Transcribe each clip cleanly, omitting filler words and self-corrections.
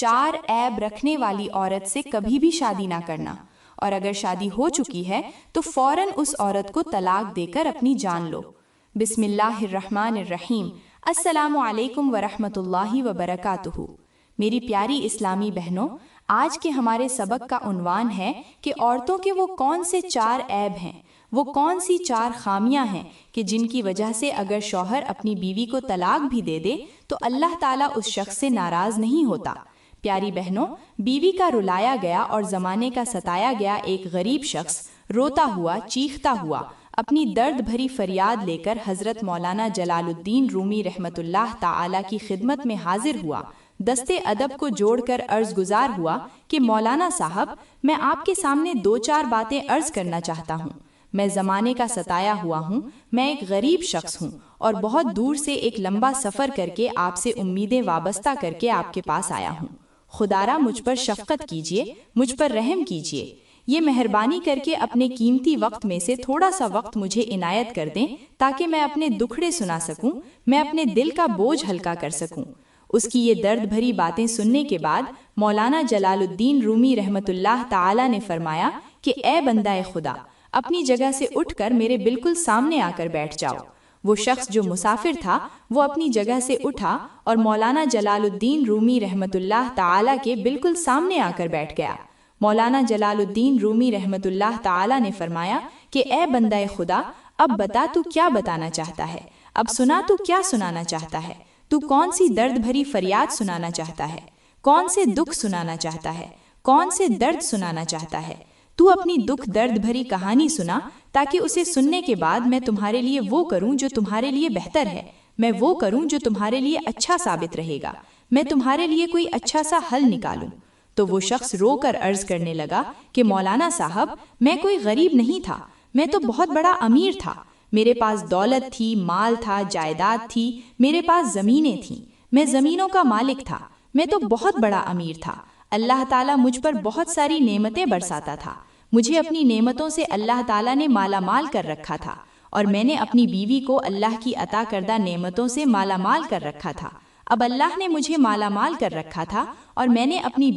4 ऐब रखने वाली औरत से कभी भी शादी ना करना, और अगर शादी हो चुकी है तो फौरन उस औरत को तलाक देकर अपनी जान लो। बिस्मिल्लाहिर्रहमानिर्रहीम। अस्सलामु अलैकुम वरहमतुल्लाहि वबरकातुहू। मेरी प्यारी इस्लामी बहनों, आज के हमारे सबक का उन्वान है कि औरतों के वो कौन से 4 ऐब हैं, वो कौन सी 4 खामियां हैं कि जिनकी वजह से अगर शौहर अपनी बीवी को तलाक भी दे दे तो अल्लाह ताला उस शख्स से नाराज नहीं होता। प्यारी बहनों, बीवी का रुलाया गया और ज़माने का सताया गया एक गरीब शख्स रोता हुआ, चीखता हुआ अपनी दर्द भरी फरियाद लेकर हज़रत मौलाना जलालुद्दीन रूमी रहमतुल्लाह ताला की खिदमत में हाजिर हुआ। दस्ते अदब को जोड़कर अर्ज गुजार हुआ कि मौलाना साहब, मैं आपके सामने 2-4 बातें अर्ज करना चाहता हूँ। मैं ज़माने का सताया हुआ हूँ, मैं एक गरीब शख्स हूँ और बहुत दूर से एक लंबा सफ़र करके आपसे उम्मीदें वाबस्ता करके आपके पास आया हूँ। खुदारा मुझ पर शफ़क़त कीजिए, मुझ पर रहम कीजिए। ये मेहरबानी करके अपने कीमती वक्त में से थोड़ा सा वक्त मुझे इनायत कर दें ताकि मैं अपने दुखड़े सुना सकूं, मैं अपने दिल का बोझ हल्का कर सकूं। उसकी ये दर्द भरी बातें सुनने के बाद मौलाना जलालुद्दीन रूमी रहमतुल्लाह ताला ने फरमाया कि ए बंदाए खुदा, अपनी जगह से उठकर मेरे बिल्कुल सामने आकर बैठ जाओ। वो शख्स जो मुसाफिर था वो अपनी जगह से उठा और मौलाना जलालुद्दीन रूमी रहमतुल्लाह ताला के बिल्कुल सामने आकर बैठ गया। मौलाना जलालुद्दीन रूमी रहमतुल्लाह ताला ने फरमाया कि ए बंदाए खुदा, अब बता तू क्या बताना चाहता है, अब सुना तू क्या सुनाना चाहता है, तू कौन सी दर्द भरी फरियाद सुनाना चाहता है, कौन से दुख सुनाना चाहता है, कौन से दर्द सुनाना चाहता है। तू अपनी दुख दर्द भरी कहानी सुना ताकि उसे सुनने के बाद मैं तुम्हारे लिए वो करूं जो तुम्हारे लिए बेहतर है, मैं वो करूं जो तुम्हारे लिए अच्छा साबित रहेगा, मैं तुम्हारे लिए कोई अच्छा सा हल निकालूं। तो वो शख्स रोकर अर्ज करने लगा कि मौलाना साहब, मैं कोई गरीब नहीं था, मैं तो बहुत बड़ा अमीर था। मेरे पास दौलत थी, माल था, जायदाद थी, मेरे पास ज़मीनें थीं, मैं ज़मीनों का मालिक था, मैं तो बहुत बड़ा अमीर था। अल्लाह ताला मुझ पर बहुत सारी नेमतें बरसाता था, मुझे अपनी नेमतों से अल्लाह ताला ने माला माल कर रखा था और मैंने अपनी बीवी को अल्लाह की अता करदा नेमतों से माला माल कर रखा था। अब अल्लाह ने मुझे माला माल कर रखा था और मैं अपनी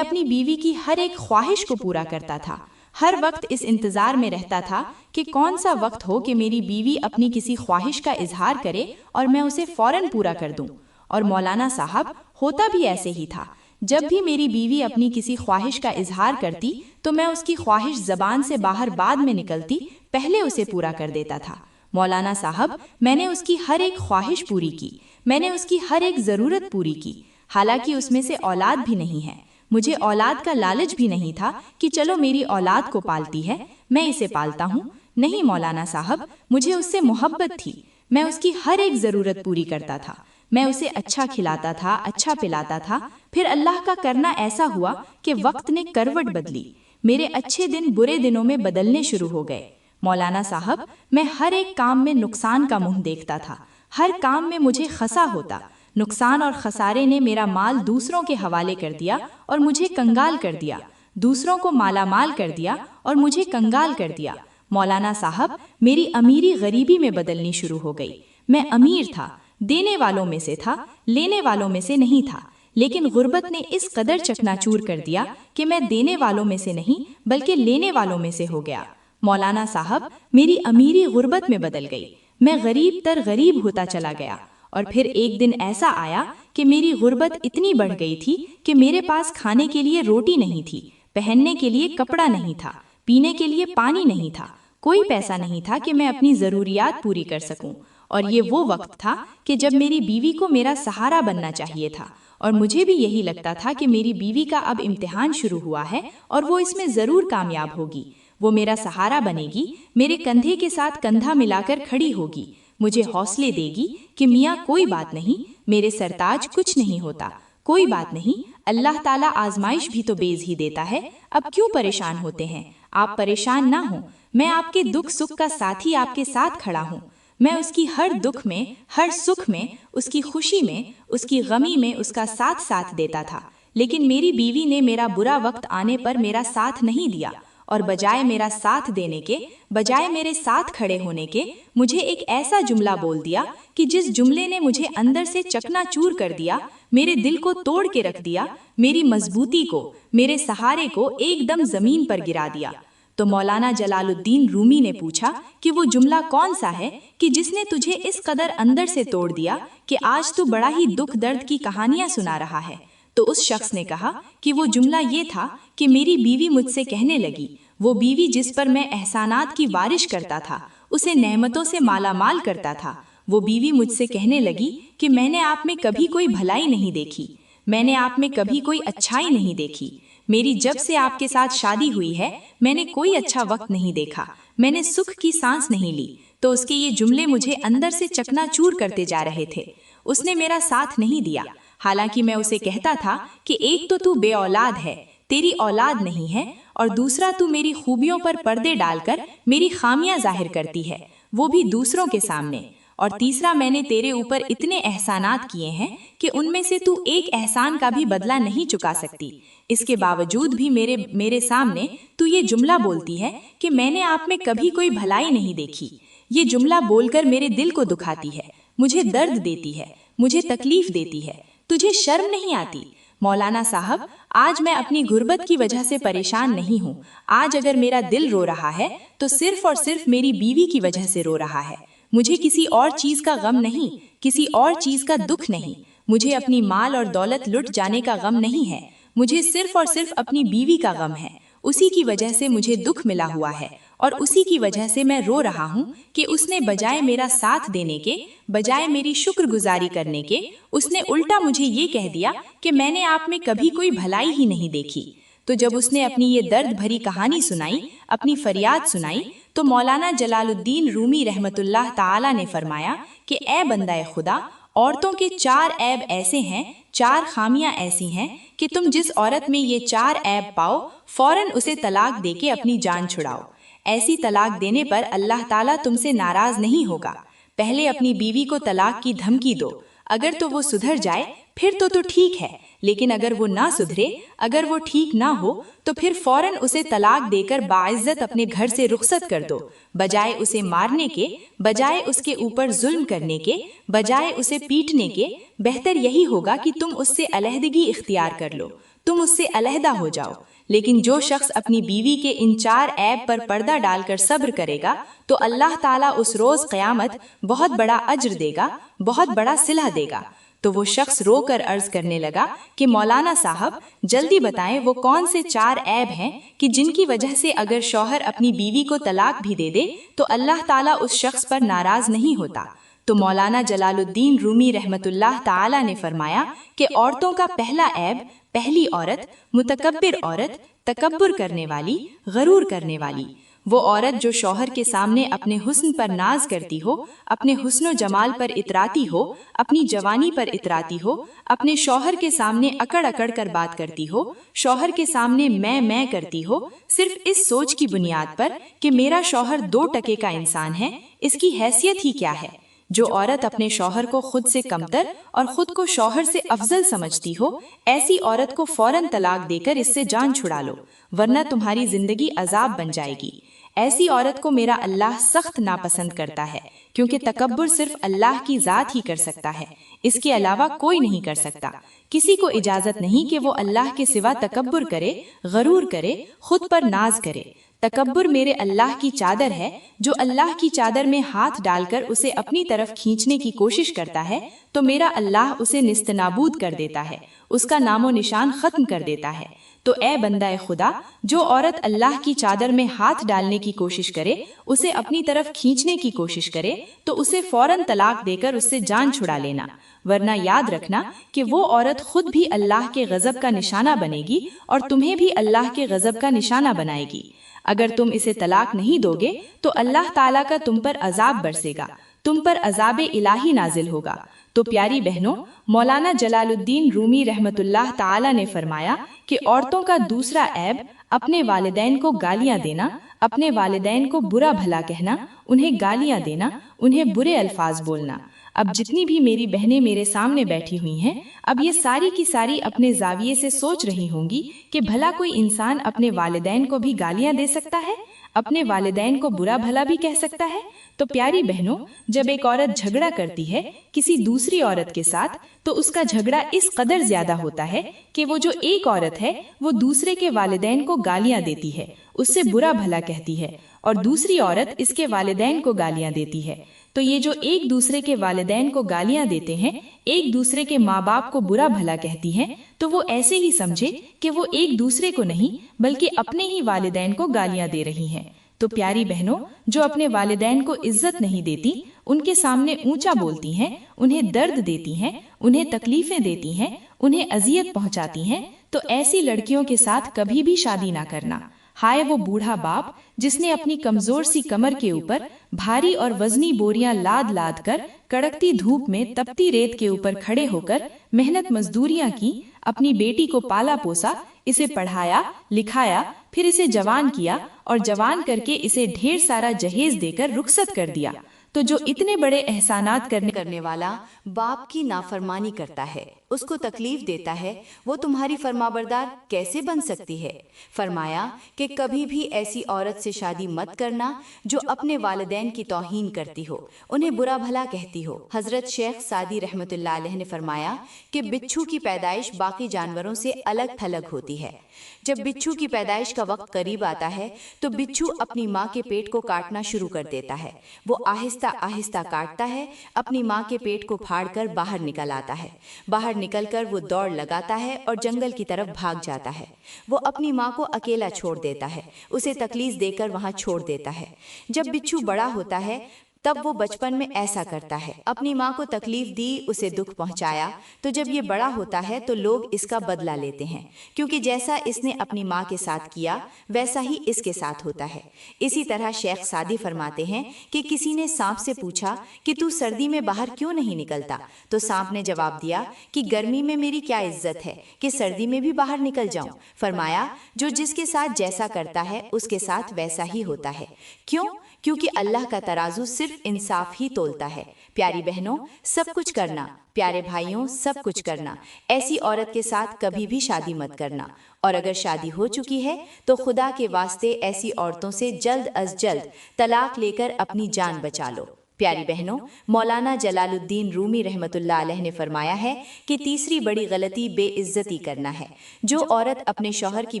बीवी की हर एक ख्वाहिश को पूरा करता था। हर वक्त इस इंतज़ार में रहता था कि कौन सा वक्त हो कि मेरी बीवी अपनी किसी ख्वाहिश का इजहार करे और मैं उसे फौरन पूरा कर दूं। और मौलाना साहब, होता भी ऐसे ही था। जब भी मेरी बीवी अपनी किसी ख्वाहिश का इजहार करती तो मैं उसकी ख्वाहिश ज़बान से बाहर बाद में निकलती, पहले उसे पूरा कर देता था। मौलाना साहब, मैंने उसकी हर एक ख्वाहिश पूरी की, मैंने उसकी हर एक ज़रूरत पूरी की। हालांकि उसमें से औलाद भी नहीं है, मुझे औलाद का लालच भी नहीं था कि चलो मेरी औलाद को पालती है, मैं इसे पालता हूँ। नहीं मौलाना साहब, मुझे उससे मोहब्बत थी, मैं उसकी हर एक ज़रूरत पूरी करता था, मैं उसे अच्छा खिलाता था, अच्छा पिलाता था। फिर अल्लाह का करना ऐसा हुआ कि वक्त ने करवट बदली, मेरे अच्छे दिन बुरे दिनों में बदलने शुरू हो गए। मौलाना साहब, मैं हर एक काम में नुकसान का मुंह देखता था, हर काम में मुझे खसा होता। नुकसान और खसारे ने मेरा माल दूसरों के हवाले कर दिया और मुझे कंगाल कर दिया, दूसरों को माला माल कर दिया और मुझे कंगाल कर दिया। मौलाना साहब, मेरी अमीरी गरीबी में बदलनी शुरू हो गई। मैं अमीर था, देने वालों में से था, लेने वालों में से नहीं था, लेकिन गुर्बत ने इस कदर चकनाचूर कर दिया कि मैं देने वालों में से नहीं बल्कि लेने वालों में से हो गया। मौलाना साहब, मेरी अमीरी गुर्बत में बदल गई, मैं गरीब तर गरीब होता चला गया। और फिर एक दिन ऐसा आया कि मेरी गुर्बत इतनी बढ़ गई थी कि मेरे पास खाने के लिए रोटी नहीं थी, पहनने के लिए कपड़ा नहीं था, पीने के लिए पानी नहीं था, कोई पैसा नहीं था कि मैं अपनी ज़रूरियात पूरी कर सकूं। और ये वो वक्त था कि जब मेरी बीवी को मेरा सहारा बनना चाहिए था और मुझे भी यही लगता था कि मेरी बीवी का अब इम्तिहान शुरू हुआ है और वो इसमें ज़रूर कामयाब होगी, वो मेरा सहारा बनेगी, मेरे कंधे के साथ कंधा मिलाकर खड़ी होगी, मुझे हौसले देगी कि मियाँ कोई बात नहीं, मेरे सरताज कुछ नहीं होता, कोई बात नहीं, अल्लाह ताला आजमाइश भी तो बेज ही देता है, अब क्यों परेशान होते हैं। आप परेशान ना हो, मैं आपके दुख सुख का साथी आपके साथ खड़ा हूँ। मैं उसकी हर दुख में, हर सुख में, उसकी खुशी में, उसकी गमी में उसका साथ साथ देता था। लेकिन मेरी बीवी ने मेरा बुरा वक्त आने पर मेरा साथ नहीं दिया और बजाय मेरा साथ देने के, बजाय मेरे साथ खड़े होने के, मुझे एक ऐसा जुमला बोल दिया कि जिस जुमले ने मुझे अंदर से चकनाचूर कर दिया। मेरे दिल को तोड़ के रख दिया, मेरी मजबूती को, मेरे सहारे को एकदम जमीन पर गिरा दिया। तो मौलाना जलालुद्दीन रूमी ने पूछा कि वो जुमला कौन सा है कि जिसने तुझे इस कदर अंदर से तोड़ दिया कि आज तू बड़ा ही दुख दर्द की कहानियां सुना रहा है। तो उस शख्स ने कहा कि वो जुमला ये था कि मेरी बीवी मुझसे कहने लगी, वो बीवी जिस पर मैं एहसानात की बारिश करता था, उसे नेमतों से मालामाल करता था, वो बीवी मुझसे कहने लगी कि मैंने आप में कभी कोई भलाई नहीं देखी, मैंने आप में कभी कोई अच्छाई नहीं देखी, मेरी जब से आपके साथ शादी हुई है मैंने कोई अच्छा वक्त नहीं देखा, मैंने सुख की सांस नहीं ली। तो उसके ये जुमले मुझे अंदर से चकनाचूर करते जा रहे थे। उसने मेरा साथ नहीं दिया, हालांकि मैं उसे कहता था कि एक तो तू बे औलाद है, तेरी औलाद नहीं है, और दूसरा तू मेरी खूबियों पर पर्दे डालकर मेरी खामियां जाहिर करती है, वो भी दूसरों के सामने, और तीसरा मैंने तेरे ऊपर इतने एहसानात किए हैं कि उनमें से तू एक एहसान का भी बदला नहीं चुका सकती। इसके बावजूद भी मेरे सामने तू ये जुमला बोलती है कि मैंने आप में कभी कोई भलाई नहीं देखी। ये जुमला बोलकर मेरे दिल को दुखाती है, मुझे दर्द देती है, मुझे तकलीफ देती है। तुझे शर्म नहीं आती? मौलाना साहब, आज मैं अपनी गुर्बत की वजह से परेशान नहीं हूँ। आज अगर मेरा दिल रो रहा है तो सिर्फ और सिर्फ मेरी बीवी की वजह से रो रहा है। मुझे किसी और चीज का गम नहीं, किसी और चीज का दुख नहीं। मुझे अपनी माल और दौलत लुट जाने का गम नहीं है, मुझे सिर्फ और सिर्फ अपनी बीवी का गम है। उसी की वजह से मुझे दुख मिला हुआ है और उसी की वजह से मैं रो रहा हूँ कि उसने बजाय मेरा साथ देने के, बजाय मेरी शुक्रगुजारी करने के, उसने उल्टा मुझे ये कह दिया कि मैंने आप में कभी कोई भलाई ही नहीं देखी। तो जब उसने अपनी ये दर्द भरी कहानी सुनाई, अपनी फरियाद सुनाई, तो मौलाना जलालुद्दीन रूमी रहमतुल्लाह ताला ने फरमाया कि ए बंदाए खुदा, औरतों के 4 ऐब ऐसे हैं, 4 खामियां ऐसी हैं कि तुम जिस औरत में ये 4 ऐब पाओ, फौरन उसे तलाक देके अपनी जान छुड़ाओ। ऐसी तलाक देने पर अल्लाह ताला तुमसे नाराज नहीं होगा। पहले अपनी बीवी को तलाक की धमकी दो, अगर तो वो सुधर जाए फिर तो ठीक है, लेकिन अगर वो ना सुधरे, अगर वो ठीक ना हो, तो फिर फौरन उसे तलाक देकर बाइज्जत अपने घर से रुखसत कर दो। बजाय उसे मारने के, बजाय उसके ऊपर जुल्म करने के, बजाय उसे पीटने के, बेहतर यही होगा कि तुम उससे अलहदगी इख्तियार कर लो, तुम उससे अलहदा हो जाओ। लेकिन जो शख्स अपनी बीवी के इन 4 ऐब पर पर्दा डालकर सब्र करेगा, तो अल्लाह ताला उस रोज क़यामत बहुत बड़ा अज्र देगा, बहुत बड़ा सिला देगा। तो वो शख्स रोकर अर्ज करने लगा कि मौलाना साहब, जल्दी बताएं वो कौन से 4 ऐब हैं कि जिनकी वजह से अगर शौहर अपनी बीवी को तलाक भी दे दे तो अल्लाह ताला उस शख्स पर नाराज नहीं होता। तो मौलाना जलालुद्दीन रूमी रहमतुल्लाह ताला ने फरमाया कि औरतों का पहला ऐब, पहली औरत मुतकब्बिर औरत, तकब्बुर करने वाली, गरूर करने वाली। वो औरत जो शौहर के सामने अपने हुस्न पर नाज करती हो, अपने हुस्न जमाल पर इतराती हो, अपनी जवानी पर इतराती हो, अपने शौहर के सामने अकड़ अकड़ कर बात करती हो, शौहर के सामने मैं करती हो, सिर्फ इस सोच की बुनियाद पर कि मेरा शौहर 2 टके का इंसान है, इसकी हैसियत ही क्या है। जो औरत अपने शौहर को खुद से कमतर और खुद को शौहर से अफजल समझती हो, ऐसी औरत को फौरन तलाक देकर इससे जान छुड़ा लो, वरना तुम्हारी जिंदगी अजाब बन जाएगी। ऐसी औरत को मेरा अल्लाह सख्त नापसंद करता है, क्योंकि तकब्बुर सिर्फ अल्लाह की जात ही कर सकता है, इसके अलावा कोई नहीं कर सकता। किसी को इजाजत नहीं कि वो अल्लाह के सिवा तकब्बुर करे, गरूर करे, खुद पर नाज करे। तकब्बुर मेरे अल्लाह की चादर है, जो अल्लाह की चादर में हाथ डालकर उसे अपनी तरफ खींचने की कोशिश करता है तो मेरा अल्लाह उसे निस्तनाबूद कर देता है, उसका नामो निशान खत्म कर देता है। तो ए बंदा खुदा, जो औरत अल्लाह की चादर में हाथ डालने की कोशिश करे, उसे अपनी तरफ खींचने की कोशिश करे, तो उसे फौरन तलाक देकर उससे जान छुड़ा लेना, वरना याद रखना कि वो औरत खुद भी अल्लाह के गजब का निशाना बनेगी और तुम्हें भी अल्लाह के गजब का निशाना बनाएगी। अगर तुम इसे तलाक नहीं दोगे तो अल्लाह ताला का तुम पर अजाब बरसेगा, तुम पर अजाब इलाही नाजिल होगा। तो प्यारी बहनों, मौलाना जलालुद्दीन रूमी रहमतुल्लाह ताला ने फरमाया कि औरतों का दूसरा ऐब अपने वालिदैन को गालियां देना, अपने वालिदैन को बुरा भला कहना, उन्हें गालियां देना, उन्हें बुरे अल्फाज बोलना। अब जितनी भी मेरी बहनें मेरे सामने बैठी हुई हैं, अब ये सारी की सारी अपने जाविये से सोच रही होंगी कि भला कोई इंसान अपने वालिदैन को भी गालियां दे सकता है। अपने वालिदैन को बुरा भला भी कह सकता है। तो प्यारी बहनों, जब एक औरत झगड़ा करती है किसी दूसरी औरत के साथ, तो उसका झगड़ा इस कदर ज्यादा होता है कि वो जो एक औरत है वो दूसरे के वालिदैन को गालियां देती है, उससे बुरा भला कहती है, और दूसरी औरत इसके वालिदैन को गालियां देती है। तो ये जो एक दूसरे के वालिदैन को गालियां देते हैं, एक दूसरे के माँ बाप को बुरा भला कहती हैं, तो वो ऐसे ही समझे कि वो एक दूसरे को नहीं बल्कि अपने ही वालिदैन को गालियां दे रही हैं। तो प्यारी बहनों, जो अपने वालिदैन को इज्जत नहीं देती, उनके सामने ऊंचा बोलती हैं, उन्हें दर्द देती हैं, उन्हें तकलीफें देती हैं, उन्हें अजियत पहुंचाती हैं, तो ऐसी लड़कियों के साथ कभी भी शादी ना करना। हाय वो बूढ़ा बाप जिसने अपनी कमजोर सी कमर के ऊपर भारी और वजनी बोरियां लाद लाद कर कड़कती धूप में तपती रेत के ऊपर खड़े होकर मेहनत मजदूरियां की, अपनी बेटी को पाला पोसा, इसे पढ़ाया लिखाया, फिर इसे जवान किया और जवान करके इसे ढेर सारा जहेज देकर रुखसत कर दिया। तो जो इतने बड़े एहसानात करने वाला बाप की नाफरमानी करता है, उसको तकलीफ देता है, वो तुम्हारी फरमाबरदार कैसे बन सकती है? फरमाया कि कभी भी ऐसी औरत से शादी मत करना जो अपने वालिदैन की तौहीन करती हो, उन्हें बुरा भला कहती हो। हजरत शेख सादी रहमतुल्लाह अलैह ने फरमाया कि बिच्छू की पैदाइश बाकी जानवरों से अलग थलग होती है। जब बिच्छू की पैदाइश का वक्त करीब आता है तो बिच्छू अपनी माँ के पेट को काटना शुरू कर देता है। वो आहिस्ता आहिस्ता काटता है, अपनी माँ के पेट को फाड़कर बाहर निकल आता है। बाहर निकलकर वो दौड़ लगाता है और जंगल की तरफ भाग जाता है। वो अपनी माँ को अकेला छोड़ देता है, उसे तकलीफ देकर वहाँ छोड़ देता है। जब बिच्छू बड़ा होता है तब वो बचपन में ऐसा करता है, अपनी माँ को तकलीफ दी, उसे दुख पहुंचाया। तो जब ये बड़ा होता है तो लोग इसका बदला लेते हैं, क्योंकि जैसा इसने अपनी माँ के साथ किया वैसा ही इसके साथ होता है। इसी तरह शेख सादी फरमाते हैं कि किसी ने सांप से पूछा कि तू सर्दी में बाहर क्यों नहीं निकलता? तो सांप ने जवाब दिया कि गर्मी में मेरी क्या इज्जत है कि सर्दी में भी बाहर निकल जाऊं। फरमाया, जो जिसके साथ जैसा करता है उसके साथ वैसा ही होता है। क्यों? क्योंकि अल्लाह का तराजू सिर्फ इंसाफ ही तोलता है। प्यारी बहनों, सब कुछ करना, प्यारे भाइयों, सब कुछ करना, ऐसी औरत के साथ कभी भी शादी मत करना। और अगर शादी हो चुकी है तो खुदा के वास्ते ऐसी औरतों से जल्द अज जल्द तलाक लेकर अपनी जान बचा लो। प्यारी बहनों, मौलाना जलालुद्दीन रूमी रहमतुल्लाह अलैह ने फरमाया है कि तीसरी बड़ी गलती बेइज्जती करना है। जो औरत अपने शौहर की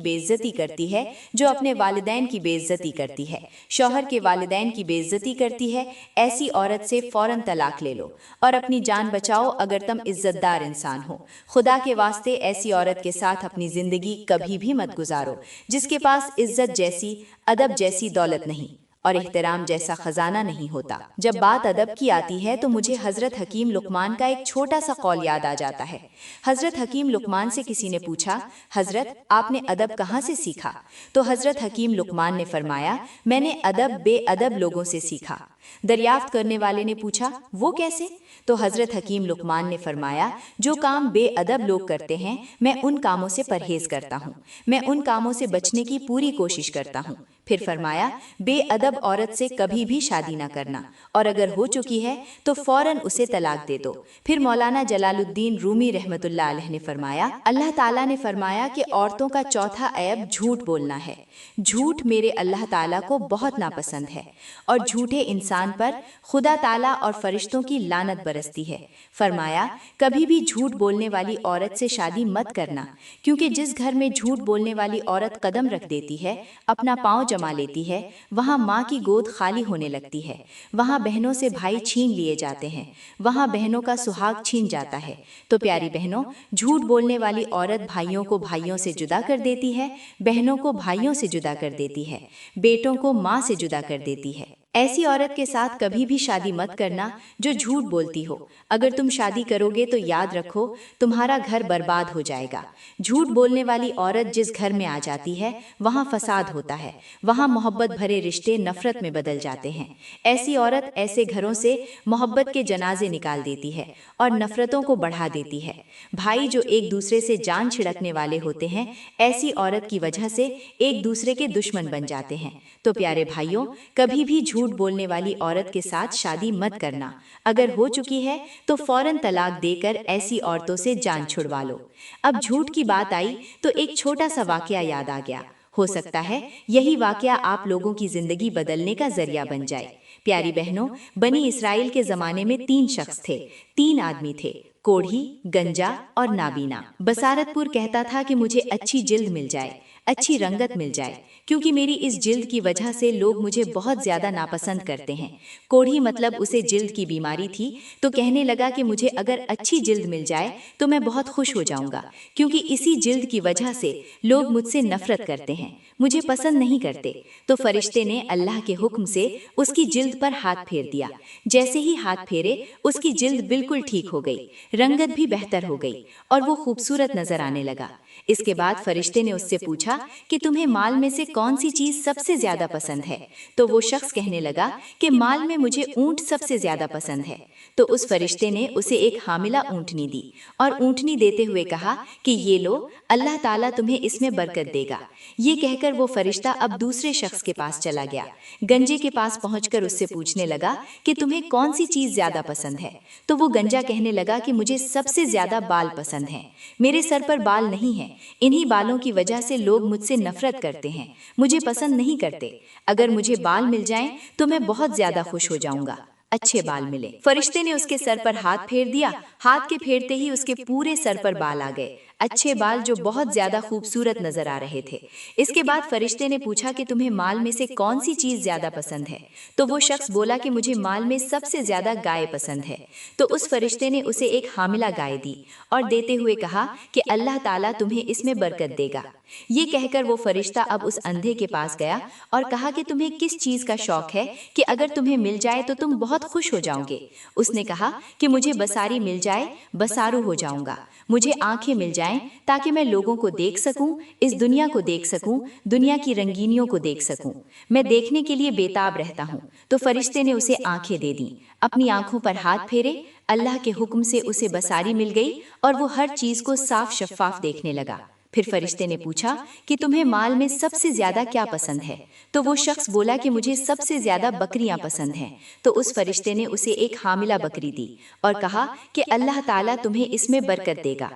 बेइज्जती करती है, जो अपने वालिदैन की बेइज्जती करती है, शौहर के वालिदैन की बेइज्जती करती है, ऐसी औरत से फौरन तलाक ले लो और अपनी जान बचाओ अगर तुम इज्जतदार इंसान हो। खुदा के वास्ते ऐसी औरत के साथ अपनी जिंदगी कभी भी मत गुजारो जिसके पास इज्जत जैसी, अदब जैसी दौलत नहीं और एहतराम जैसा खजाना नहीं होता। जब बात अदब की आती है तो मुझे हजरत हकीम लुकमान का एक छोटा सा कौल याद आ जाता है। हजरत हकीम लुकमान से किसी ने पूछा, हजरत आपने अदब कहाँ से सीखा? तो हजरत हकीम लुकमान ने फरमाया, मैंने अदब बेअदब लोगों से सीखा। दरियाफ्त करने वाले ने पूछा, वो कैसे? तो हजरत हकीम लुकमान ने फरमाया, जो काम बेअदब लोग करते हैं मैं उन कामों से परहेज करता हूँ, मैं उन कामों से बचने की पूरी कोशिश करता हूँ। फिर फरमाया, बेअदब औरत से कभी भी शादी ना करना और अगर हो चुकी है तो फौरन उसे तलाक दे दो। फिर मौलाना जलालुद्दीन रूमी रहमतुल्लाह अलैह ने फरमाया, अल्लाह ताला ने फरमाया कि औरतों का चौथा ऐब झूठ बोलना है। झूठ मेरे अल्लाह ताला को बहुत नापसंद है और झूठे इंसान पर खुदा ताला और फरिश्तों की लानत बरसती है। फरमाया, कभी भी झूठ बोलने वाली औरत से शादी मत करना, क्योंकि जिस घर में झूठ बोलने वाली औरत कदम रख देती है, अपना पाँव जमा लेती है, वहाँ माँ की गोद खाली होने लगती है, वहाँ बहनों से भाई छीन लिए जाते हैं, वहाँ बहनों का सुहाग छीन जाता है। तो प्यारी बहनों, झूठ बोलने वाली औरत भाइयों को भाइयों से जुदा कर देती है, बहनों को भाइयों से जुदा कर देती है, बेटों को माँ से जुदा कर देती है। ऐसी औरत के साथ कभी भी शादी मत करना जो झूठ बोलती हो। अगर तुम शादी करोगे तो याद रखो तुम्हारा घर बर्बाद हो जाएगा। झूठ बोलने वाली औरत जिस घर में आ जाती है वहाँ फसाद होता है, वहाँ मोहब्बत भरे रिश्ते नफरत में बदल जाते हैं। ऐसी औरत ऐसे घरों से मोहब्बत के जनाजे निकाल देती है और नफरतों को बढ़ा देती है। भाई जो एक दूसरे से जान छिड़कने वाले होते हैं, ऐसी औरत की वजह से एक दूसरे के दुश्मन बन जाते हैं। तो प्यारे भाइयों, कभी भी झूठ बोलने वाली औरत के साथ शादी मत करना। अगर हो चुकी है तो फौरन तलाक देकर ऐसी औरतों से जान छुड़वा लो। अब झूठ की बात आई तो एक छोटा सा वाकया याद आ गया। ہو سکتا ہے یہی واقعہ آپ لوگوں کی زندگی بدلنے کا ذریعہ بن جائے۔ پیاری بہنوں، بنی اسرائیل کے زمانے میں 3 شخص تھے، 3 آدمی تھے، کوڑھی، گنجا اور نابینا۔ بصارت پور کہتا تھا کہ مجھے اچھی جلد مل جائے، اچھی رنگت مل جائے، کیونکہ میری اس جلد کی وجہ سے لوگ مجھے بہت زیادہ ناپسند کرتے ہیں۔ کوڑھی مطلب اسے جلد کی بیماری تھی، تو کہنے لگا کہ مجھے اگر اچھی جلد مل جائے تو میں بہت خوش ہو جاؤں گا، کیونکہ اسی جلد کی وجہ سے لوگ مجھ سے نفرت کرتے ہیں، مجھے پسند نہیں کرتے۔ تو فرشتے نے اللہ کے حکم سے اس کی جلد پر ہاتھ پھیر دیا۔ جیسے ہی ہاتھ پھیرے اس کی جلد بالکل ٹھیک ہو گئی، رنگت بھی بہتر ہو گئی اور وہ خوبصورت نظر آنے لگا۔ اس کے بعد فرشتے نے اس سے پوچھا کہ تمہیں مال میں سے کون سی چیز سب سے زیادہ پسند ہے؟ تو وہ شخص کہنے لگا کہ مال میں مجھے اونٹ سب سے زیادہ پسند ہے۔ تو اس فرشتے نے اسے ایک حاملہ اونٹنی دی اور اونٹنی دیتے ہوئے کہا کہ یہ لو، اللہ تعالیٰ تمہیں اس میں برکت دے گا۔ یہ کہہ کر وہ فرشتہ اب دوسرے شخص کے پاس چلا گیا۔ گنجے کے پاس پہنچ کر اس سے پوچھنے لگا کہ تمہیں کون سی چیز زیادہ پسند ہے؟ تو وہ گنجا کہنے لگا کہ مجھے سب سے زیادہ بال پسند ہیں، میرے سر پر بال نہیں ہیں، انہی بالوں کی وجہ سے لوگ مجھ سے نفرت کرتے ہیں، مجھے پسند نہیں کرتے۔ اگر مجھے بال مل جائیں تو میں بہت زیادہ خوش ہو جاؤں گا، اچھے بال ملے۔ فرشتے نے اس کے سر پر ہاتھ پھیر دیا، ہاتھ کے پھیرتے ہی اس کے پورے سر پر بال آ گئے، اچھے بال جو بہت زیادہ خوبصورت نظر آ رہے تھے۔ اس کے بعد فرشتے نے پوچھا کہ تمہیں مال میں سے کون سی چیز زیادہ پسند ہے؟ تو وہ شخص بولا کہ مجھے مال میں سب سے زیادہ گائے پسند ہے۔ تو اس فرشتے نے اسے ایک حاملہ گائے دی اور دیتے ہوئے کہا کہ اللہ تعالیٰ تمہیں اس میں برکت دے گا۔ یہ کہہ کر وہ فرشتہ اب اس اندھے کے پاس گیا اور کہا کہ تمہیں کس چیز کا شوق ہے کہ اگر تمہیں مل جائے تو تم بہت خوش ہو جاؤ گے؟ اس نے کہا کہ مجھے بصاری مل جائے، بصارو ہو جاؤں گا، مجھے آنکھیں مل جائیں تاکہ میں لوگوں کو دیکھ سکوں، اس دنیا کو دیکھ سکوں، دنیا کی رنگینیوں کو دیکھ سکوں، میں دیکھنے کے لیے بےتاب رہتا ہوں۔ تو فرشتے نے اسے آنکھیں دے دیں، اپنی آنکھوں پر ہاتھ پھیرے، اللہ کے حکم سے اسے بصاری مل گئی اور وہ ہر چیز کو صاف شفاف دیکھنے لگا۔ پھر فرشتے نے پوچھا کہ تمہیں مال میں سب سے زیادہ کیا پسند ہے؟ تو وہ شخص بولا کہ مجھے سب سے زیادہ بکریاں پسند ہیں۔ تو اس فرشتے نے اسے ایک حاملہ بکری دی اور کہا کہ اللہ تعالیٰ تمہیں اس میں برکت دے گا۔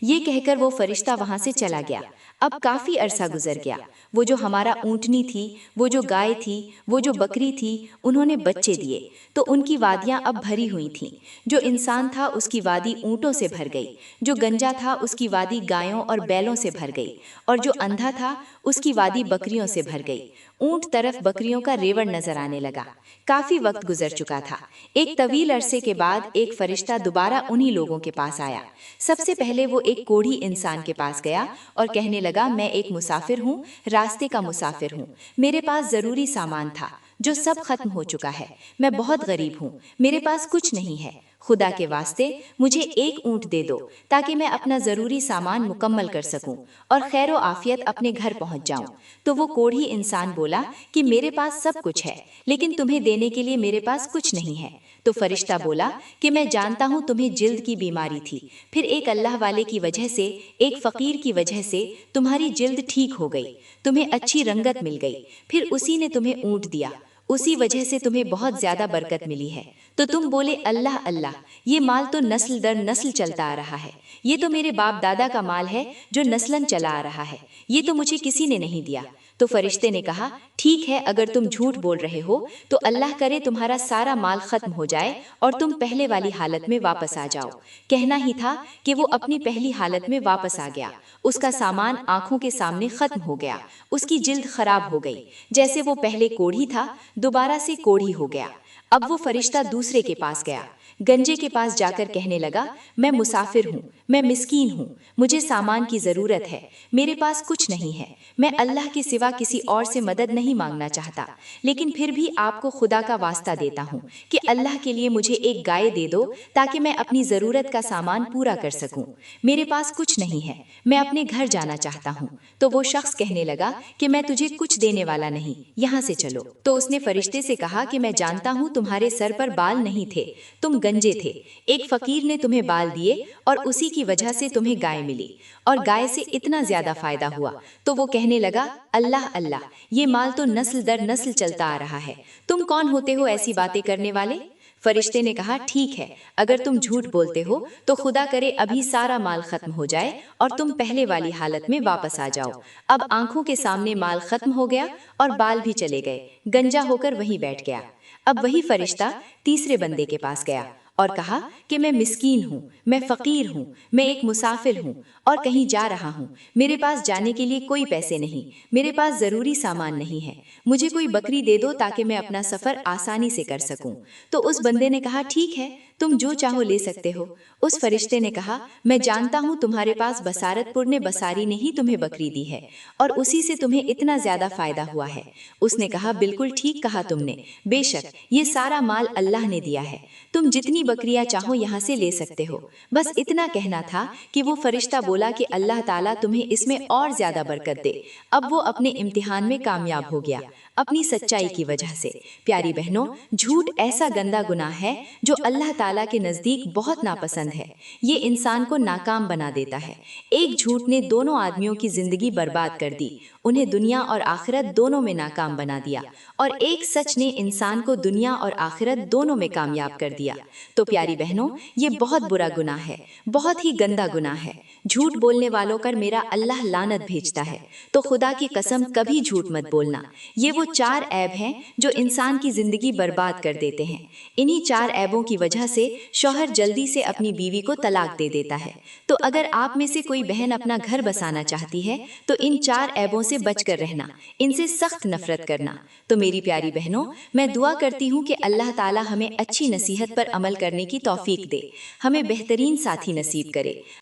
یہ کہہ کر وہ فرشتہ وہاں سے چلا گیا۔ اب کافی عرصہ گزر گیا، وہ جو ہمارا اونٹنی تھی، وہ جو گائے تھی، وہ جو بکری تھی، انہوں نے بچے دیے، تو ان کی وادیاں اب بھری ہوئی تھیں۔ جو انسان تھا اس کی وادی اونٹوں سے بھر گئی، جو گنجا تھا اس کی وادی گایوں اور بیلوں سے بھر گئی، اور جو اندھا تھا اس کی وادی بکریوں سے بھر گئی۔ اونٹ طرف بکریوں کا ریوڑ نظر آنے لگا۔ کافی وقت گزر چکا تھا۔ ایک طویل عرصے کے بعد ایک فرشتہ دوبارہ انہی لوگوں کے پاس آیا۔ سب سے پہلے وہ ایک کوڑھی انسان کے پاس گیا اور کہنے لگا میں ایک مسافر ہوں، راستے کا مسافر ہوں، میرے پاس ضروری سامان تھا جو سب ختم ہو چکا ہے، میں بہت غریب ہوں، میرے پاس کچھ نہیں ہے، خدا کے واسطے مجھے ایک اونٹ دے دو تاکہ میں اپنا ضروری سامان مکمل کر سکوں اور خیر و عافیت اپنے گھر پہنچ جاؤں۔ تو وہ کوڑھی انسان بولا کہ میرے پاس سب کچھ ہے، لیکن تمہیں دینے کے لیے میرے پاس کچھ نہیں ہے۔ تو فرشتہ بولا کہ میں جانتا ہوں تمہیں جلد کی بیماری تھی، پھر ایک اللہ والے کی وجہ سے، ایک فقیر کی وجہ سے تمہاری جلد ٹھیک ہو گئی، تمہیں اچھی رنگت مل گئی، پھر اسی نے تمہیں اونٹ دیا، اسی وجہ سے تمہیں بہت زیادہ برکت ملی ہے۔ تو تم بولے اللہ اللہ، یہ مال تو نسل در نسل چلتا آ رہا ہے، یہ تو میرے باپ دادا کا مال ہے جو نسلاً چلا آ رہا ہے، یہ تو مجھے کسی نے نہیں دیا۔ تو فرشتے نے کہا ٹھیک ہے، اگر تم جھوٹ بول رہے ہو تو اللہ کرے تمہارا سارا مال ختم ہو جائے اور تم پہلے والی حالت میں واپس آ جاؤ۔ کہنا ہی تھا کہ وہ اپنی پہلی حالت میں واپس آ گیا، اس کا سامان آنکھوں کے سامنے ختم ہو گیا، اس کی جلد خراب ہو گئی، جیسے وہ پہلے کوڑھی تھا دوبارہ سے کوڑھی ہو گیا۔ اب وہ فرشتہ دوسرے کے پاس گیا، گنجے کے پاس جا کر کہنے لگا میں مسافر ہوں، میں مسکین ہوں، مجھے سامان کی ضرورت ہے، میرے پاس کچھ نہیں ہے، میں اللہ کے سوا کسی اور سے مدد نہیں مانگنا چاہتا، لیکن پھر بھی آپ کو خدا کا واسطہ دیتا ہوں کہ اللہ کے لیے مجھے ایک گائے دے دو تاکہ میں اپنی ضرورت کا سامان پورا کر سکوں، میرے پاس کچھ نہیں ہے، میں اپنے گھر جانا چاہتا ہوں۔ تو وہ شخص کہنے لگا کہ میں تجھے کچھ دینے والا نہیں، یہاں سے چلو۔ تو اس نے فرشتے سے کہا کہ میں جانتا ہوں تمہارے سر پر بال نہیں تھے، تم گنجے تھے، ایک فقیر نے تمہیں بال دیے اور اسی کی وجہ سے تمہیں گائے ملی، اور گائے سے اتنا زیادہ فائدہ ہوا۔ تو وہ کہنے لگا اللہ اللہ، یہ مال تو نسل در نسل چلتا آ رہا ہے، تم کون ہوتے ہو ایسی باتیں کرنے والے؟ فرشتے نے کہا ٹھیک ہے، اگر تم جھوٹ بولتے ہو تو خدا کرے ابھی سارا مال ختم ہو جائے اور تم پہلے والی حالت میں واپس آ جاؤ۔ اب آنکھوں کے سامنے مال ختم ہو گیا اور بال بھی چلے گئے، گنجا ہو کر وہیں بیٹھ گیا۔ اب وہی فرشتہ تیسرے بندے کے پاس گیا اور کہا کہ میں مسکین ہوں، میں فقیر ہوں، میں ایک مسافر ہوں اور کہیں جا رہا ہوں، میرے پاس جانے کے لیے کوئی پیسے نہیں، میرے پاس ضروری سامان نہیں ہے، مجھے کوئی بکری دے دو تاکہ میں اپنا سفر آسانی سے کر سکوں۔ تو اس بندے نے کہا ٹھیک ہے، تم جو چاہو لے سکتے ہو۔ اس فرشتے نے کہا میں جانتا ہوں تمہارے پاس بصارت پور نے بصاری نے ہی تمہیں بکری دی ہے اور اسی سے تمہیں اتنا زیادہ فائدہ ہوا ہے۔ اس نے کہا بالکل ٹھیک کہا تم نے، بے شک یہ سارا مال اللہ نے دیا ہے، تم جتنی بکریاں چاہو یہاں سے لے سکتے ہو۔ بس اتنا کہنا تھا کہ وہ فرشتہ بولا کہ اللہ تعالیٰ تمہیں اس میں اور زیادہ برکت دے۔ اب وہ اپنے امتحان میں کامیاب ہو گیا اپنی سچائی کی وجہ سے۔ پیاری بہنوں، جھوٹ ایسا گندا گناہ ہے جو اللہ تعالیٰ کے نزدیک بہت ناپسند ہے۔ یہ انسان کو ناکام بنا دیتا ہے۔ ایک جھوٹ نے دونوں آدمیوں کی زندگی برباد کر دی، انہیں دنیا اور آخرت دونوں میں ناکام بنا دیا، اور ایک سچ نے انسان کو دنیا اور آخرت دونوں میں کامیاب کر دیا۔ تو پیاری بہنوں، یہ بہت برا گناہ ہے، بہت ہی گندا گناہ ہے۔ جھوٹ بولنے والوں پر میرا اللہ لعنت بھیجتا ہے۔ تو خدا کی قسم کبھی جھوٹ مت بولنا۔ یہ وہ 4 عیب ہیں جو انسان کی زندگی برباد کر دیتے ہیں۔ انہی 4 عیبوں کی وجہ سے شوہر جلدی سے اپنی بیوی کو طلاق دے دیتا ہے۔ تو اگر آپ میں سے کوئی بہن اپنا گھر بسانا چاہتی ہے تو ان 4 عیبوں سے بچ کر رہنا، ان سے سخت نفرت کرنا۔ تو میری پیاری بہنوں، میں دعا کرتی ہوں کہ اللہ تعالیٰ ہمیں اچھی نصیحت پر عمل کرنے کی توفیق دے، ہمیں بہترین ساتھی نصیب کرے۔